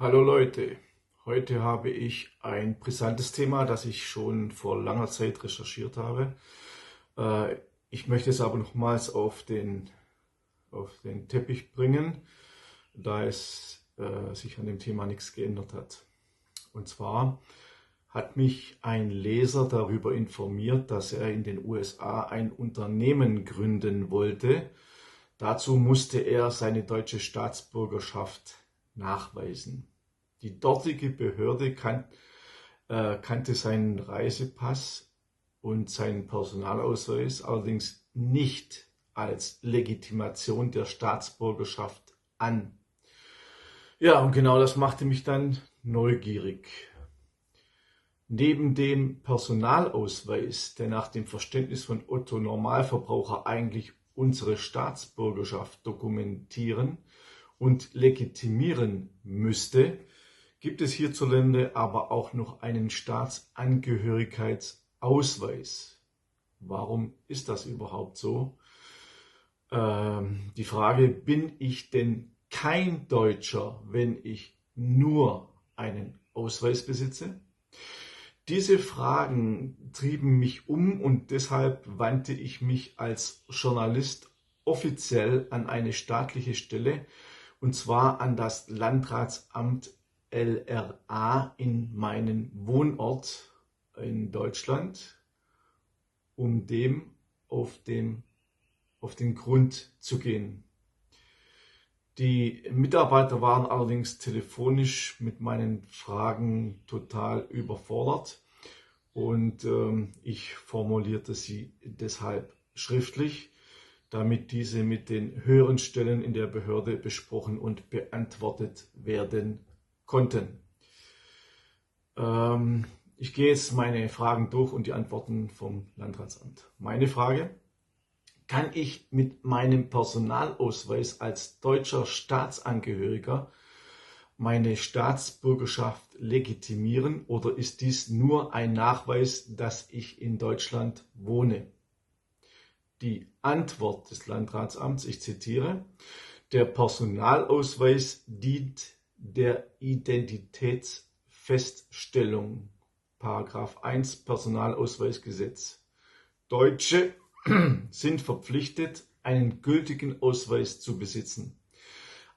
Hallo Leute, heute habe ich ein brisantes Thema, das ich schon vor langer Zeit recherchiert habe. Ich möchte es aber nochmals auf den Teppich bringen, da es sich an dem Thema nichts geändert hat. Und zwar hat mich ein Leser darüber informiert, dass er in den USA ein Unternehmen gründen wollte. Dazu musste er seine deutsche Staatsbürgerschaft nachweisen. Die dortige Behörde kannte seinen Reisepass und seinen Personalausweis allerdings nicht als Legitimation der Staatsbürgerschaft an. Ja, und genau das machte mich dann neugierig. Neben dem Personalausweis, der nach dem Verständnis von Otto Normalverbraucher eigentlich unsere Staatsbürgerschaft dokumentieren und legitimieren müsste, gibt es hierzulande aber auch noch einen Staatsangehörigkeitsausweis. Warum ist das überhaupt so? Die Frage, bin ich denn kein Deutscher, wenn ich nur einen Ausweis besitze? Diese Fragen trieben mich um und deshalb wandte ich mich als Journalist offiziell an eine staatliche Stelle, und zwar an das Landratsamt LRA in meinen Wohnort in Deutschland, um dem auf den Grund zu gehen. Die Mitarbeiter waren allerdings telefonisch mit meinen Fragen total überfordert und ich formulierte sie deshalb schriftlich, damit diese mit den höheren Stellen in der Behörde besprochen und beantwortet werden konnten. Ich gehe jetzt meine Fragen durch und die Antworten vom Landratsamt. Meine Frage: Kann ich mit meinem Personalausweis als deutscher Staatsangehöriger meine Staatsbürgerschaft legitimieren oder ist dies nur ein Nachweis, dass ich in Deutschland wohne? Die Antwort des Landratsamts, ich zitiere: Der Personalausweis dient der Identitätsfeststellung. Paragraph 1 Personalausweisgesetz. Deutsche sind verpflichtet, einen gültigen Ausweis zu besitzen.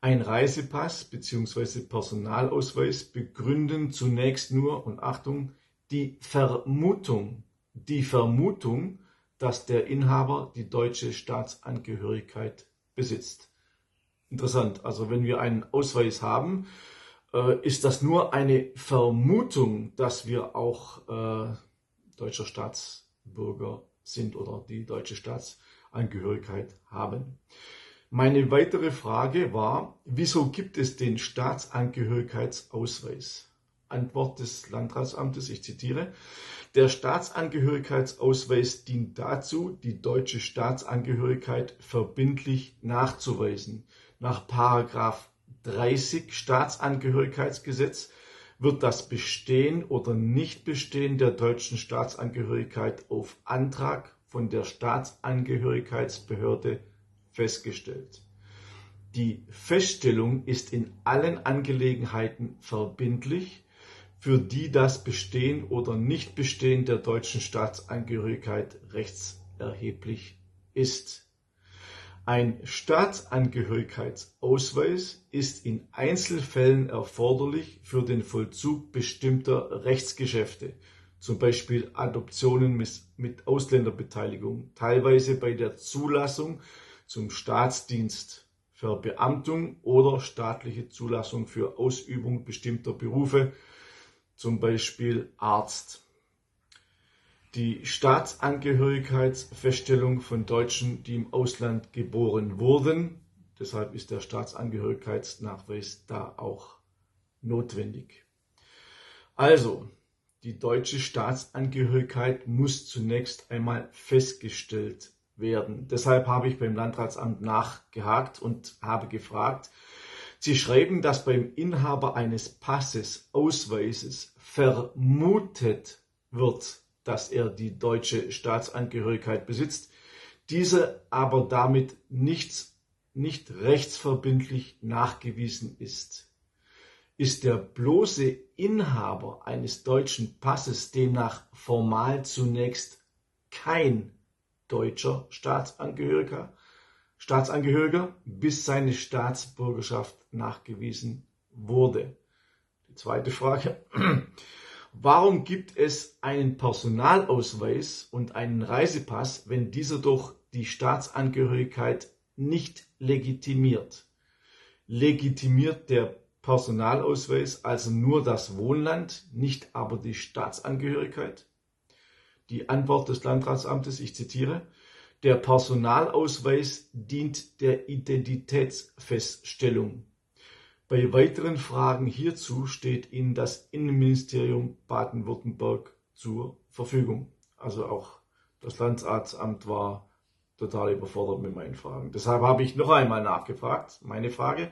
Ein Reisepass bzw. Personalausweis begründen zunächst nur, und Achtung, die Vermutung, dass der Inhaber die deutsche Staatsangehörigkeit besitzt. Interessant, also wenn wir einen Ausweis haben, ist das nur eine Vermutung, dass wir auch deutscher Staatsbürger sind oder die deutsche Staatsangehörigkeit haben. Meine weitere Frage war: Wieso gibt es den Staatsangehörigkeitsausweis? Antwort des Landratsamtes, ich zitiere: Der Staatsangehörigkeitsausweis dient dazu, die deutsche Staatsangehörigkeit verbindlich nachzuweisen. Nach Paragraph 30 Staatsangehörigkeitsgesetz wird das Bestehen oder Nichtbestehen der deutschen Staatsangehörigkeit auf Antrag von der Staatsangehörigkeitsbehörde festgestellt. Die Feststellung ist in allen Angelegenheiten verbindlich, für die das Bestehen oder Nichtbestehen der deutschen Staatsangehörigkeit rechtserheblich ist. Ein Staatsangehörigkeitsausweis ist in Einzelfällen erforderlich für den Vollzug bestimmter Rechtsgeschäfte, zum Beispiel Adoptionen mit Ausländerbeteiligung, teilweise bei der Zulassung zum Staatsdienst, Verbeamtung oder staatliche Zulassung für Ausübung bestimmter Berufe, zum Beispiel Arzt. Die Staatsangehörigkeitsfeststellung von Deutschen, die im Ausland geboren wurden, deshalb ist der Staatsangehörigkeitsnachweis da auch notwendig. Also, die deutsche Staatsangehörigkeit muss zunächst einmal festgestellt werden. Deshalb habe ich beim Landratsamt nachgehakt und habe gefragt: Sie schreiben, dass beim Inhaber eines Passes, Ausweises vermutet wird, dass er die deutsche Staatsangehörigkeit besitzt, diese aber damit nicht rechtsverbindlich nachgewiesen ist. ist der bloße Inhaber eines deutschen Passes demnach formal zunächst kein deutscher Staatsangehöriger, bis seine Staatsbürgerschaft nachgewiesen wurde. Die zweite Frage: Warum gibt es einen Personalausweis und einen Reisepass, wenn dieser doch die Staatsangehörigkeit nicht legitimiert? Legitimiert der Personalausweis also nur das Wohnland, nicht aber die Staatsangehörigkeit? Die Antwort des Landratsamtes, ich zitiere: Der Personalausweis dient der Identitätsfeststellung. Bei weiteren Fragen hierzu steht Ihnen das Innenministerium Baden-Württemberg zur Verfügung. Also auch das Landratsamt war total überfordert mit meinen Fragen. Deshalb habe ich noch einmal nachgefragt. Meine Frage: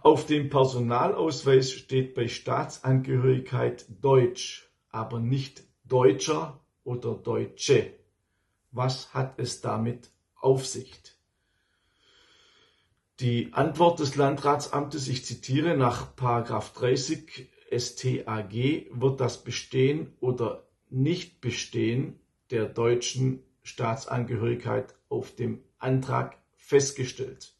Auf dem Personalausweis steht bei Staatsangehörigkeit Deutsch, aber nicht Deutscher oder Deutsche. Was hat es damit auf sich? Die Antwort des Landratsamtes, ich zitiere: Nach § 30 StAG wird das Bestehen oder Nichtbestehen der deutschen Staatsangehörigkeit auf dem Antrag festgestellt.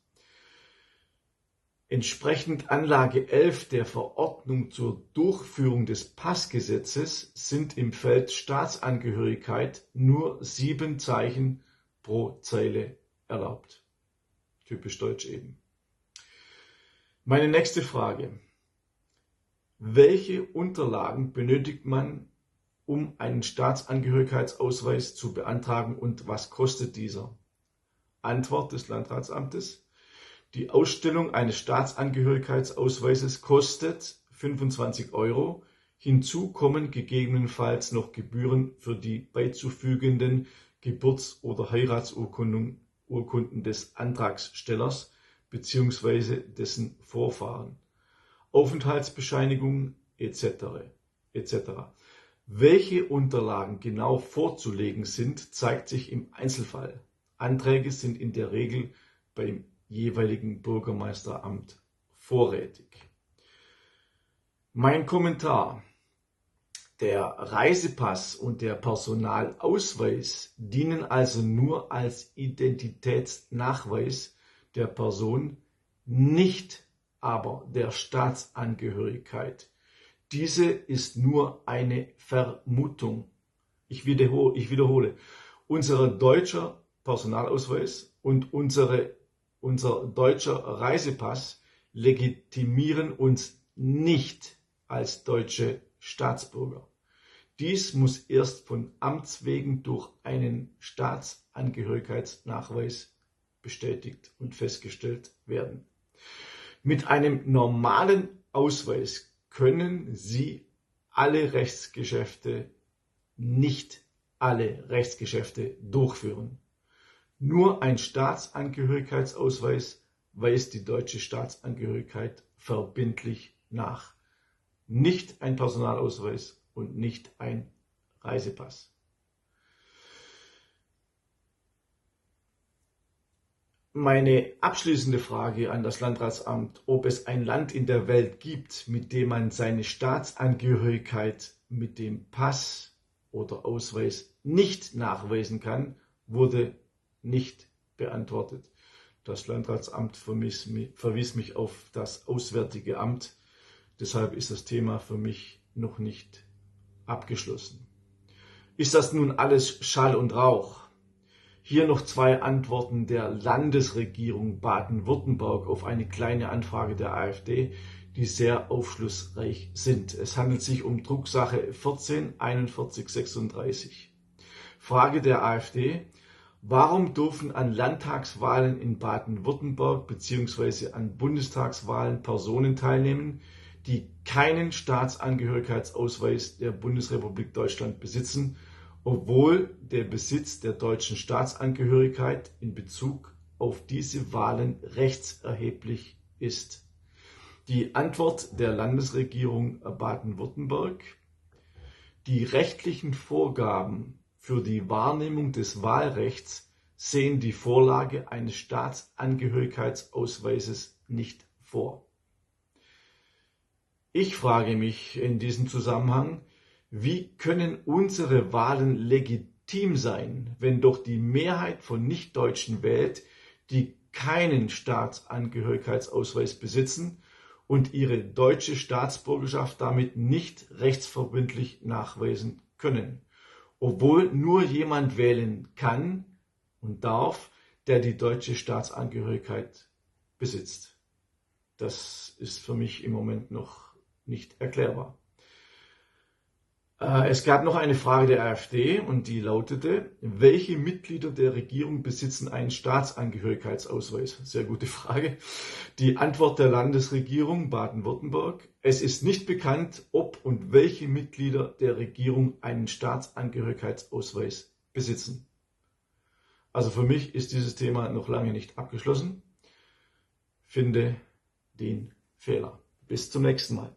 Entsprechend Anlage 11 der Verordnung zur Durchführung des Passgesetzes sind im Feld Staatsangehörigkeit nur 7 Zeichen pro Zeile erlaubt. Typisch deutsch eben. Meine nächste Frage: Welche Unterlagen benötigt man, um einen Staatsangehörigkeitsausweis zu beantragen, und was kostet dieser? Antwort des Landratsamtes: Die Ausstellung eines Staatsangehörigkeitsausweises kostet 25 €. Hinzu kommen gegebenenfalls noch Gebühren für die beizufügenden Geburts- oder Heiratsurkunden des Antragstellers bzw. dessen Vorfahren, Aufenthaltsbescheinigungen etc. Welche Unterlagen genau vorzulegen sind, zeigt sich im Einzelfall. Anträge sind in der Regel beim jeweiligen Bürgermeisteramt vorrätig. Mein Kommentar: Der Reisepass und der Personalausweis dienen also nur als Identitätsnachweis der Person, nicht aber der Staatsangehörigkeit. Diese ist nur eine Vermutung. Ich wiederhole: Unser deutscher Personalausweis und unser deutscher Reisepass legitimieren uns nicht als deutsche Staatsbürger. Dies muss erst von Amts wegen durch einen Staatsangehörigkeitsnachweis bestätigt und festgestellt werden. Mit einem normalen Ausweis können Sie nicht alle Rechtsgeschäfte durchführen. Nur ein Staatsangehörigkeitsausweis weist die deutsche Staatsangehörigkeit verbindlich nach. Nicht ein Personalausweis und nicht ein Reisepass. Meine abschließende Frage an das Landratsamt: Ob es ein Land in der Welt gibt, mit dem man seine Staatsangehörigkeit mit dem Pass oder Ausweis nicht nachweisen kann, wurde nicht beantwortet. Das Landratsamt verwies mich auf das Auswärtige Amt. Deshalb ist das Thema für mich noch nicht abgeschlossen. Ist das nun alles Schall und Rauch? Hier noch 2 Antworten der Landesregierung Baden-Württemberg auf eine kleine Anfrage der AfD, die sehr aufschlussreich sind. Es handelt sich um Drucksache 14 41 36. Frage der AfD: Warum dürfen an Landtagswahlen in Baden-Württemberg bzw. an Bundestagswahlen Personen teilnehmen, die keinen Staatsangehörigkeitsausweis der Bundesrepublik Deutschland besitzen, obwohl der Besitz der deutschen Staatsangehörigkeit in Bezug auf diese Wahlen rechtserheblich ist? Die Antwort der Landesregierung Baden-Württemberg: Die rechtlichen Vorgaben für die Wahrnehmung des Wahlrechts sehen die Vorlage eines Staatsangehörigkeitsausweises nicht vor. Ich frage mich in diesem Zusammenhang, wie können unsere Wahlen legitim sein, wenn doch die Mehrheit von Nichtdeutschen wählt, die keinen Staatsangehörigkeitsausweis besitzen und ihre deutsche Staatsbürgerschaft damit nicht rechtsverbindlich nachweisen können, obwohl nur jemand wählen kann und darf, der die deutsche Staatsangehörigkeit besitzt. Das ist für mich im Moment noch nicht erklärbar. Es gab noch eine Frage der AfD und die lautete: Welche Mitglieder der Regierung besitzen einen Staatsangehörigkeitsausweis? Sehr gute Frage. Die Antwort der Landesregierung Baden-Württemberg: Es ist nicht bekannt, ob und welche Mitglieder der Regierung einen Staatsangehörigkeitsausweis besitzen. Also für mich ist dieses Thema noch lange nicht abgeschlossen. Finde den Fehler. Bis zum nächsten Mal.